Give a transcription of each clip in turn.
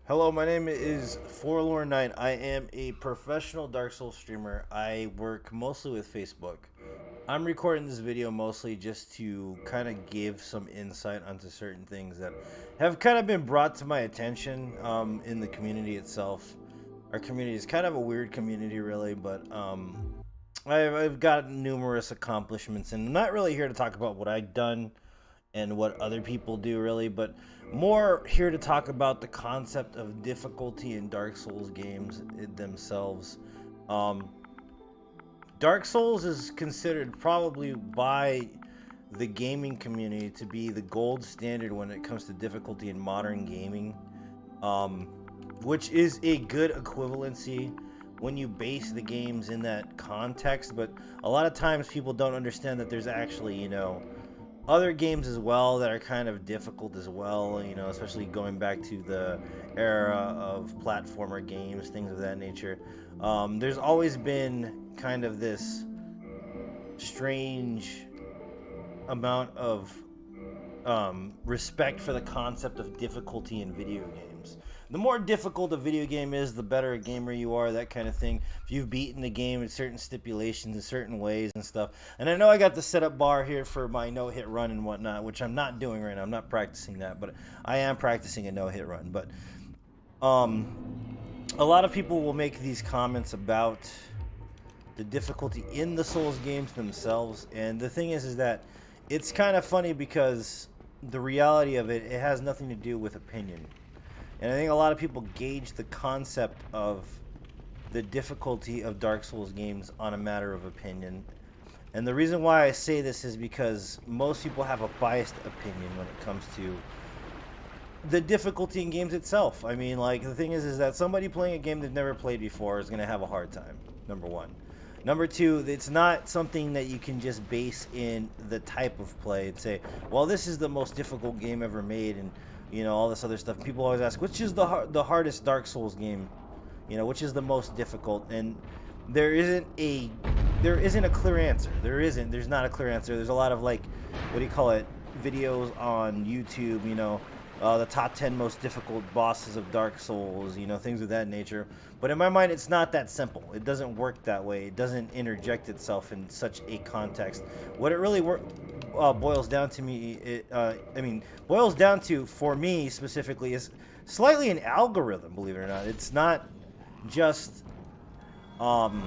Hello, my name is Forlorn Knight. I am a professional Dark Souls streamer. I work mostly with Facebook. I'm recording this video mostly just to kind of give some insight onto certain things that have kind of been brought to my attention in the community itself. Our community is kind of a weird community, really, but I've got numerous accomplishments, and I'm not really here to talk about what I've done and what other people do really, but more here to talk about the concept of difficulty in Dark Souls games themselves. Um, Dark Souls is considered probably by the gaming community to be the gold standard when it comes to difficulty in modern gaming, um, which is a good equivalency when you base the games in that context. But a lot of times people don't understand that there's actually, other games as well that are kind of difficult as well, especially going back to the era of platformer games, things of that nature. There's always been kind of this strange amount of respect for the concept of difficulty in video games. The more difficult a video game is, the better a gamer you are, that kind of thing. If you've beaten the game in certain stipulations, in certain ways and stuff. And I know I got the setup bar here for my no-hit run and whatnot, which I'm not doing right now. I'm not practicing that, but I am practicing a no-hit run. But um, a lot of people will make these comments about the difficulty in the Souls games themselves. And the thing is that it's kind of funny because the reality of it has nothing to do with opinion. And I think a lot of people gauge the concept of the difficulty of Dark Souls games on a matter of opinion. And the reason why I say this is because most people have a biased opinion when it comes to the difficulty in games itself. I mean, like, the thing is that somebody playing a game they've never played before is going to have a hard time, number one. Number two, it's not something that you can just base in the type of play and say, well, this is the most difficult game ever made, and all this other stuff. People always ask, which is the hardest Dark Souls game? Which is the most difficult? And there isn't a there isn't a clear answer. There's not a clear answer. There's a lot of, like, what do you call it, videos on YouTube, the top 10 most difficult bosses of Dark Souls, things of that nature. But in my mind, it's not that simple. It doesn't work that way. It doesn't interject itself in such a context. What it really boils down to boils down to, for me specifically, is slightly an algorithm, believe it or not. It's not just um,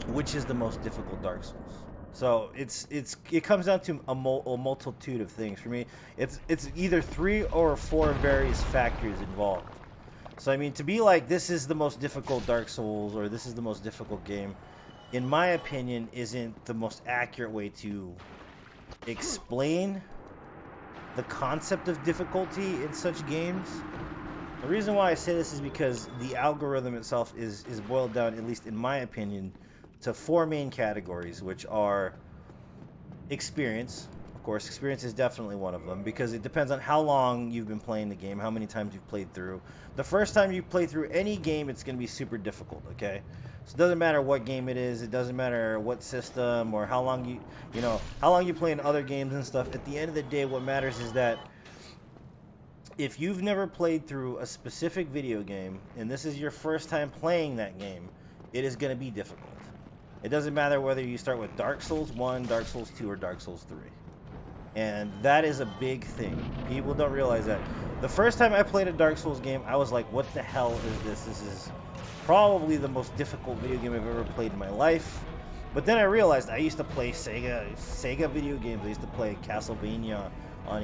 which is the most difficult Dark Souls. So it comes down to a multitude of things. For me, it's either three or four various factors involved. So I mean, to be like, this is the most difficult Dark Souls or this is the most difficult game, in my opinion, isn't the most accurate way to explain the concept of difficulty in such games. The reason why I say this is because the algorithm itself is boiled down, at least in my opinion, to four main categories, which are experience. Of course, experience is definitely one of them because it depends on how long you've been playing the game, how many times you've played through. The first time you play through any game, it's going to be super difficult, okay? So it doesn't matter what game it is, it doesn't matter what system or how long how long you play in other games and stuff. At the end of the day, what matters is that if you've never played through a specific video game and this is your first time playing that game, it is going to be difficult. It doesn't matter whether you start with Dark Souls 1, Dark Souls 2, or Dark Souls 3. And that is a big thing. People don't realize that. The first time I played a Dark Souls game, I was like, what the hell is this? This is probably the most difficult video game I've ever played in my life. But then I realized I used to play Sega video games. I used to play Castlevania on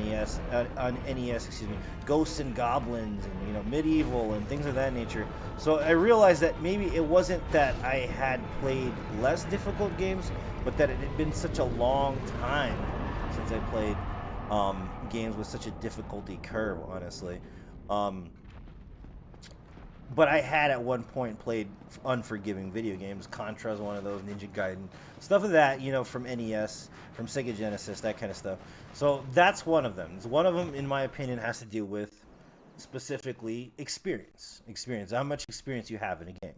NES, excuse me, Ghosts and Goblins, and Medieval and things of that nature. So I realized that maybe it wasn't that I had played less difficult games, but that it had been such a long time since I played games with such a difficulty curve, honestly. Um, but I had at one point played unforgiving video games. Contra is one of those, Ninja Gaiden, stuff of that, from NES, from Sega Genesis, that kind of stuff. So that's one of them. One of them, in my opinion, has to do with specifically experience. Experience, how much experience you have in a game.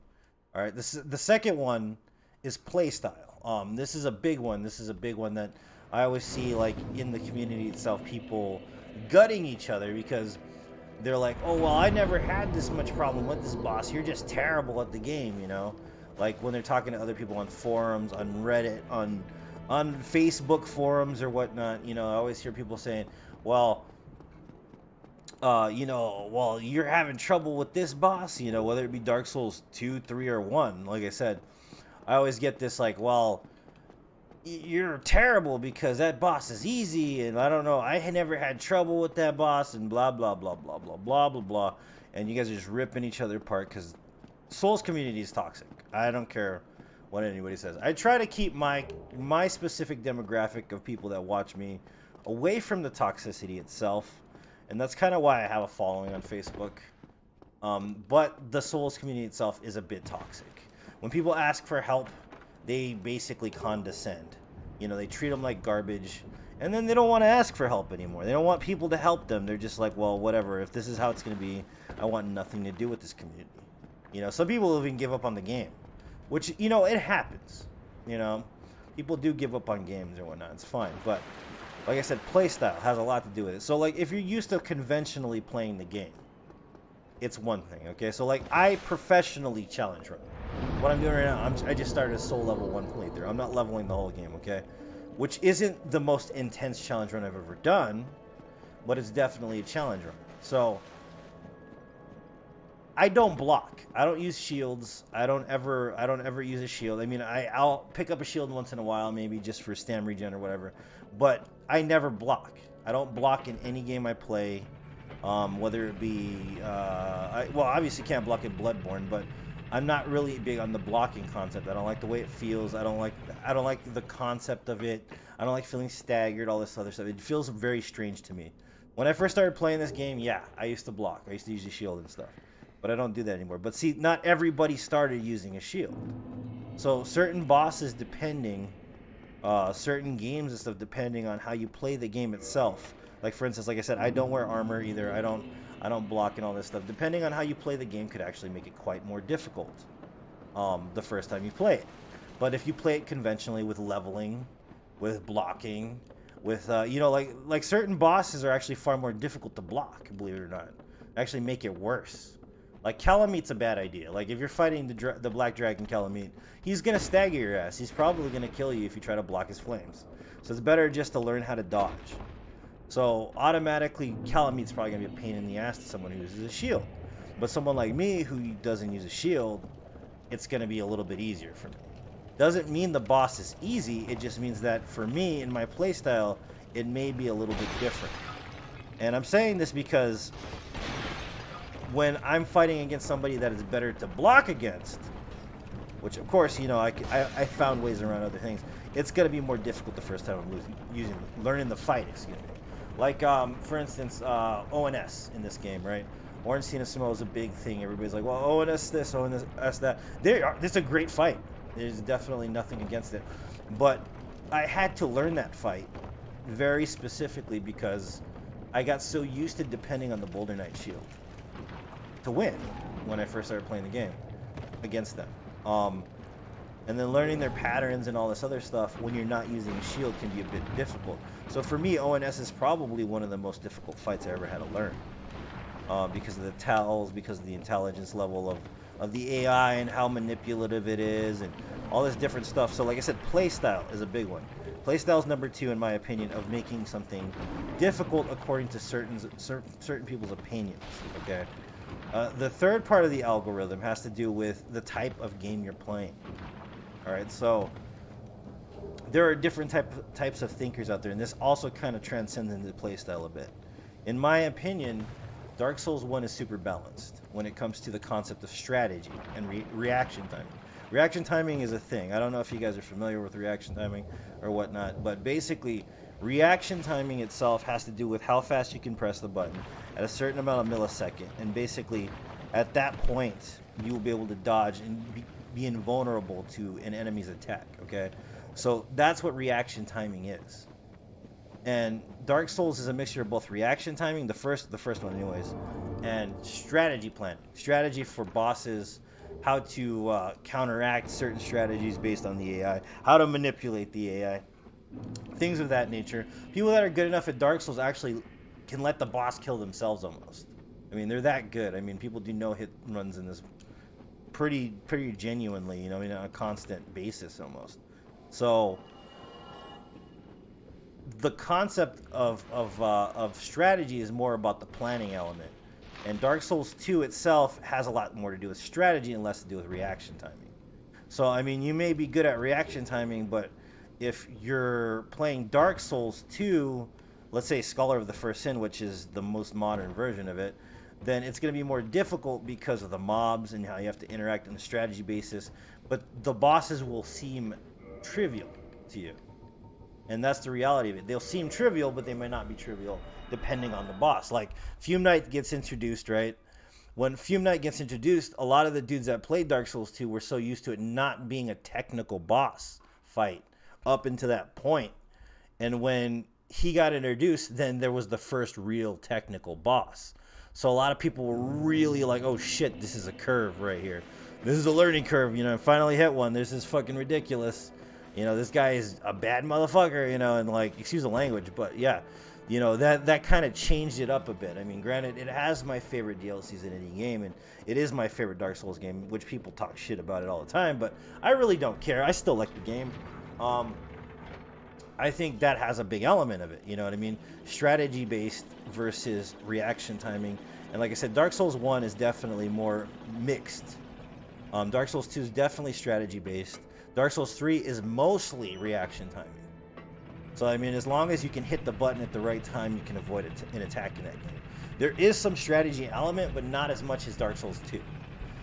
All right. The second one is play style. This is a big one. This is a big one that I always see, like, in the community itself, people gutting each other because they're like, oh, well, I never had this much problem with this boss. You're just terrible at the game, you know? Like when they're talking to other people on forums, on Reddit, on Facebook forums or whatnot, you know, I always hear people saying, well, you know, well, you're having trouble with this boss, you know, whether it be Dark Souls 2, 3, or 1. Like I said, I always get this like, well, you're terrible because that boss is easy, and I don't know, I had never had trouble with that boss, and blah blah blah blah blah blah blah blah, and you guys are just ripping each other apart because Souls community is toxic. I don't care what anybody says. I try to keep my specific demographic of people that watch me away from the toxicity itself, and that's kind of why I have a following on Facebook. But the Souls community itself is a bit toxic. When people ask for help, they basically condescend. You know, they treat them like garbage, and then they don't want to ask for help anymore. They don't want people to help them. They're just like, well, whatever. If this is how it's going to be, I want nothing to do with this community. You know, some people even give up on the game, which, you know, it happens. You know, people do give up on games or whatnot. It's fine. But like I said, playstyle has a lot to do with it. So, like, if you're used to conventionally playing the game, it's one thing, okay? So, like, I professionally challenge run. What I'm doing right now, I just started a soul level 1 playthrough. I'm not leveling the whole game, okay? Which isn't the most intense challenge run I've ever done, but it's definitely a challenge run. So, I don't block. I don't use shields. I don't ever use a shield. I mean, I'll pick up a shield once in a while, maybe just for stam regen or whatever. But I never block. I don't block in any game I play. Whether it be, well, obviously can't block in Bloodborne, but I'm not really big on the blocking concept. I don't like the way it feels. I don't like the concept of it. I don't like feeling staggered, all this other stuff. It feels very strange to me. When I first started playing this game, yeah, I used to block. I used to use a shield and stuff. But I don't do that anymore. But see, not everybody started using a shield. So certain bosses, depending, certain games and stuff, depending on how you play the game itself. Like, for instance, like I said, I don't wear armor either. I don't block and all this stuff. Depending on how you play the game could actually make it quite more difficult the first time you play it. But if you play it conventionally with leveling, with blocking, with, you know, like certain bosses are actually far more difficult to block, believe it or not. Actually make it worse. Like, Kalameet's a bad idea. Like, if you're fighting the Black Dragon Kalameet, he's going to stagger your ass. He's probably going to kill you if you try to block his flames. So it's better just to learn how to dodge. So, automatically, Kalameet's probably going to be a pain in the ass to someone who uses a shield. But someone like me who doesn't use a shield, it's going to be a little bit easier for me. Doesn't mean the boss is easy. It just means that, for me, in my playstyle, it may be a little bit different. And I'm saying this because when I'm fighting against somebody that is better to block against, which of course, you know, I found ways around other things, it's going to be more difficult the first time I'm learning the fight, excuse me. Like, for instance, ONS in this game, right? Ornstein and Samoa is a big thing. Everybody's like, well, ONS this, ONS that. It's a great fight. There's definitely nothing against it. But I had to learn that fight very specifically because I got so used to depending on the Boulder Knight shield to win when I first started playing the game against them. And then learning their patterns and all this other stuff when you're not using a shield can be a bit difficult. So for me, ONS is probably one of the most difficult fights I ever had to learn. Because of the tells, because of the intelligence level of the AI and how manipulative it is and all this different stuff. So like I said, playstyle is a big one. Playstyle is number 2 in my opinion of making something difficult according to certain people's opinions, okay? The third part of the algorithm has to do with the type of game you're playing. Alright, so there are different types of thinkers out there, and this also kind of transcends into playstyle a bit. In my opinion, Dark Souls 1 is super balanced when it comes to the concept of strategy and reaction timing. Reaction timing is a thing. I don't know if you guys are familiar with reaction timing or whatnot, but basically, reaction timing itself has to do with how fast you can press the button at a certain amount of millisecond, and basically, at that point, you will be able to dodge and be invulnerable to an enemy's attack, okay? So that's what reaction timing is. And Dark Souls is a mixture of both reaction timing, the first one anyways, and strategy planning. Strategy for bosses, how to counteract certain strategies based on the AI, how to manipulate the AI, things of that nature. People that are good enough at Dark Souls actually can let the boss kill themselves almost, I mean, they're that good. I mean, people do no-hit runs in this pretty genuinely, you know, I mean, on a constant basis almost. So the concept of strategy is more about the planning element, and Dark Souls 2 itself has a lot more to do with strategy and less to do with reaction timing. So I mean, you may be good at reaction timing, but if you're playing Dark Souls 2, let's say Scholar of the First Sin, which is the most modern version of it, then it's going to be more difficult because of the mobs and how you have to interact on a strategy basis. But the bosses will seem trivial to you. And that's the reality of it. They'll seem trivial, but they might not be trivial depending on the boss. Like Fume Knight gets introduced, right? When Fume Knight gets introduced, a lot of the dudes that played Dark Souls 2 were so used to it not being a technical boss fight up until that point. And when he got introduced, then there was the first real technical boss. So a lot of people were really like, oh shit, this is a curve right here. This is a learning curve, you know, finally hit one. This is fucking ridiculous. You know, this guy is a bad motherfucker, you know, and like, excuse the language, but yeah, you know, that kind of changed it up a bit. I mean, granted, it has my favorite DLCs in any game, and it is my favorite Dark Souls game, which people talk shit about it all the time, but I really don't care. I still like the game. I think that has a big element of it, you know what I mean? Strategy based versus reaction timing. And like I said, Dark Souls 1 is definitely more mixed. Dark Souls 2 is definitely strategy based. Dark Souls 3 is mostly reaction timing. So I mean, as long as you can hit the button at the right time, you can avoid an attack in that game. There is some strategy element, but not as much as Dark Souls 2.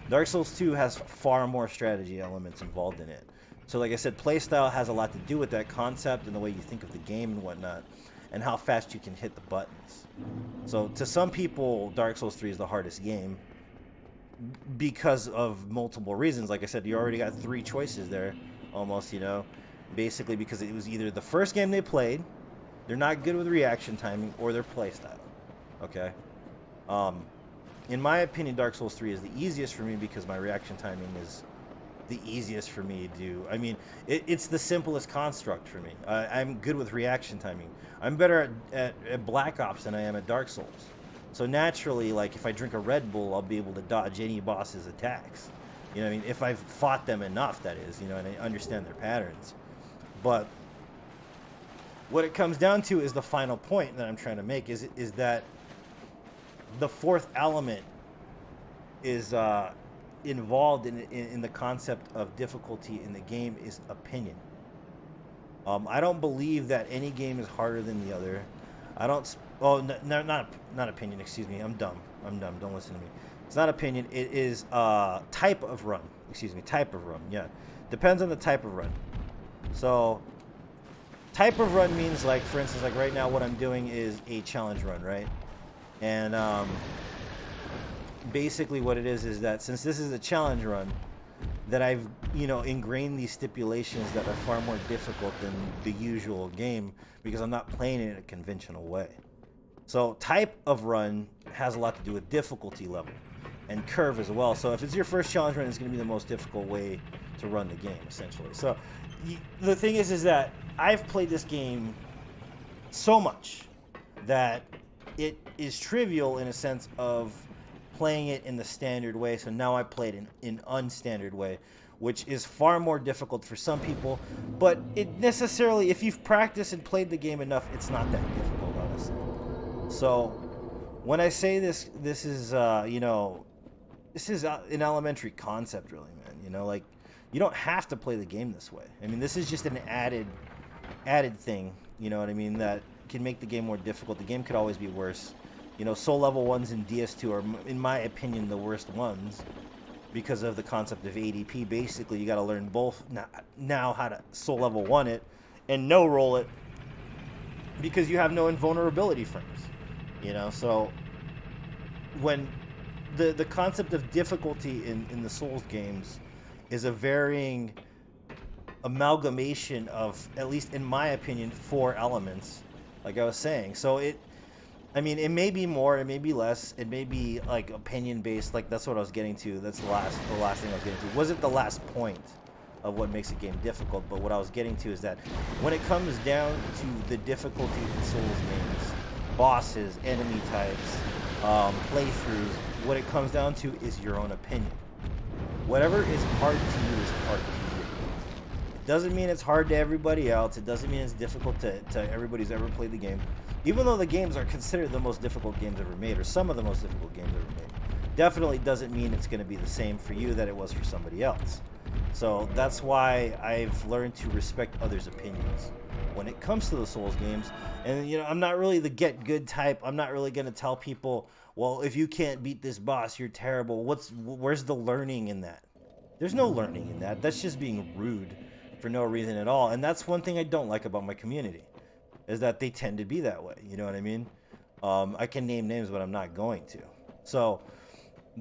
Dark Souls 2 has far more strategy elements involved in it. So like I said, playstyle has a lot to do with that concept and the way you think of the game and whatnot, and how fast you can hit the buttons. So to some people, Dark Souls 3 is the hardest game because of multiple reasons. Like I said, you already got 3 choices there, almost, you know. Basically because it was either the first game they played, they're not good with reaction timing, or their playstyle. Okay? In my opinion, Dark Souls 3 is the easiest for me because my reaction timing is the easiest for me to do. I mean, it's the simplest construct for me. I'm good with reaction timing. I'm better at Black Ops than I am at Dark Souls. So naturally, like, if I drink a Red Bull, I'll be able to dodge any boss's attacks. You know what I mean? If I've fought them enough, that is, you know, and I understand their patterns. But what it comes down to is the final point that I'm trying to make is that the fourth element is involved in the concept of difficulty in the game is opinion. I don't believe that any game is harder than the other. I don't. Oh, no, not opinion. Excuse me. I'm dumb. Don't listen to me. It's not opinion. It is type of run. Excuse me. Type of run. Yeah, depends on the type of run. So, type of run means, like, for instance, like right now, what I'm doing is a challenge run, right? And basically what it is that since this is a challenge run, that I've, you know, ingrained these stipulations that are far more difficult than the usual game because I'm not playing it in a conventional way. So type of run has a lot to do with difficulty level and curve as well. So if it's your first challenge run, it's going to be the most difficult way to run the game, essentially. So the thing is that I've played this game so much that it is trivial in a sense of playing it in the standard way. So now I play it in unstandard way, which is far more difficult for some people. But it necessarily, if you've practiced and played the game enough, it's not that difficult, honestly. So when I say this is, you know, this is an elementary concept, really, man. You know, like, you don't have to play the game this way. I mean, this is just an added thing, you know what I mean, that can make the game more difficult. The game could always be worse. You know, soul level ones in DS2 are, in my opinion, the worst ones because of the concept of ADP. Basically, you got to learn both now how to soul level 1 it and no roll it because you have no invulnerability frames. You know, so when the concept of difficulty in the Souls games is a varying amalgamation of, at least in my opinion, 4 elements, like I was saying. So I mean, it may be more, it may be less, it may be like opinion based. Like that's what I was getting to. That's the last thing I was getting to. Wasn't the last point of what makes a game difficult, but what I was getting to is that when it comes down to the difficulty in Souls games, bosses, enemy types, playthroughs, what it comes down to is your own opinion. Whatever is hard to you is hard to you. It doesn't mean it's hard to everybody else. It doesn't mean it's difficult to everybody who's ever played the game. Even though the games are considered the most difficult games ever made, or some of the most difficult games ever made, definitely doesn't mean it's going to be the same for you that it was for somebody else. So that's why I've learned to respect others' opinions when it comes to the Souls games. And I'm not really the get good type. I'm not really going to tell people, well, if you can't beat this boss, you're terrible. Where's the learning in that? There's no learning in that. That's just being rude for no reason at all. And that's one thing I don't like about my community, is that they tend to be that way. You know what I mean? I can name names, but I'm not going to. So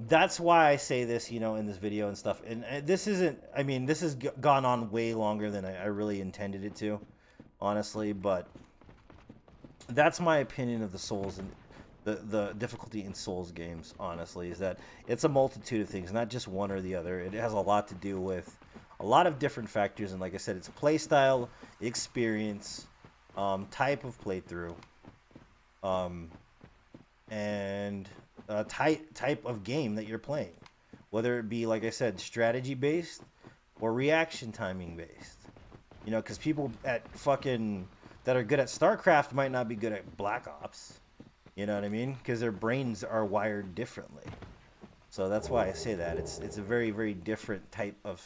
that's why I say this, in this video and stuff. And this isn't, I mean, this has gone on way longer than I really intended it to, honestly. But that's my opinion of the Souls and the difficulty in Souls games, honestly, is that it's a multitude of things, not just one or the other. It has a lot to do with a lot of different factors. And like I said, it's play style, experience, type of playthrough, and type of game that you're playing, whether it be, like I said, strategy based or reaction timing based. Because people that are good at StarCraft might not be good at Black Ops. You know what I mean? Because their brains are wired differently. So that's why I say that it's a very, very different type of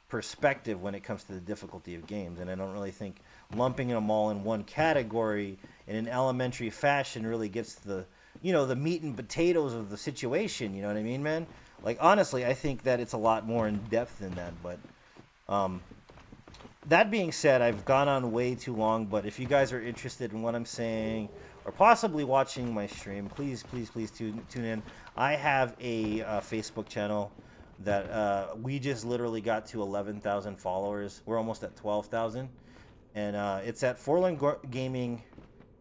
perspective when it comes to the difficulty of games. And I don't really think lumping them all in one category in an elementary fashion really gets to the meat and potatoes of the situation. You know what I mean, man? Like, honestly, I think that it's a lot more in depth than that. But that being said, I've gone on way too long. But if you guys are interested in what I'm saying, or possibly watching my stream, please, please, please tune in. I have a Facebook channel that we just literally got to 11,000 followers. We're almost at 12,000. And it's at Forlorn Gaming,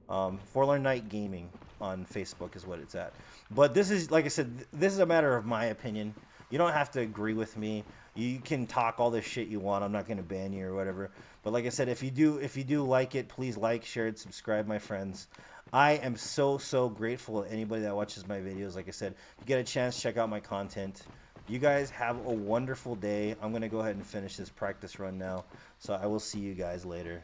Forlorn Night Gaming on Facebook is what it's at. But this is, like I said, this is a matter of my opinion. You don't have to agree with me. You can talk all this shit you want. I'm not going to ban you or whatever. But like I said, if you do like it, please like, share, and subscribe, my friends. I am so, so grateful to anybody that watches my videos. Like I said, if you get a chance, check out my content. You guys have a wonderful day. I'm going to go ahead and finish this practice run now. So I will see you guys later.